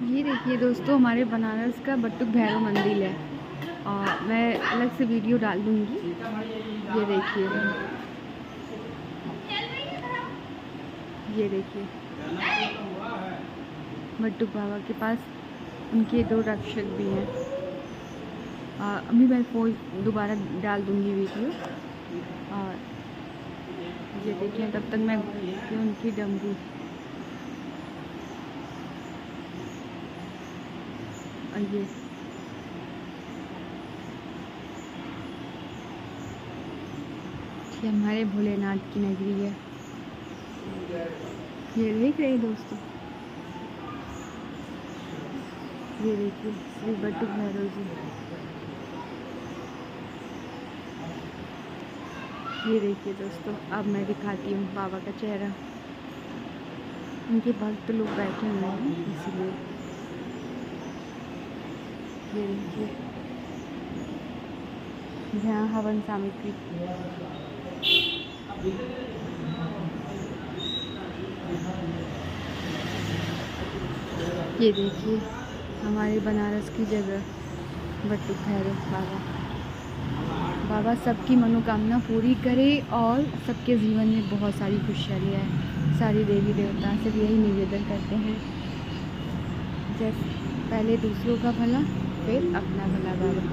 ये देखिए दोस्तों, हमारे बनारस का बटुक भैरव मंदिर है और मैं अलग से वीडियो डाल दूँगी। ये देखिए, ये देखिए बटुक बाबा के पास उनके 2 रक्षक भी हैं। अभी मैं दोबारा डाल दूँगी वीडियो। और ये देखिए, तब तक मैं उनकी डमरू और ये हमारे भोलेनाथ की नगरी है। ये देख रहे हैं दोस्तों, ये देखिए श्री बटुक भैरव जी। ये देखिए दोस्तों, अब मैं दिखाती हूँ बाबा का चेहरा। उनके भक्त लोग बैठे हुए हैं इसलिए। ये देखिए, यहाँ हवन सामग्री। ये देखिए हमारे बनारस की जगह बटुक भैरव बाबा। बाबा सबकी मनोकामना पूरी करे और सबके जीवन में बहुत सारी खुशहाली आए। सारी देवी देवता से यही निवेदन करते हैं, जैसे पहले दूसरों का भला फिर अपना भला बाबा।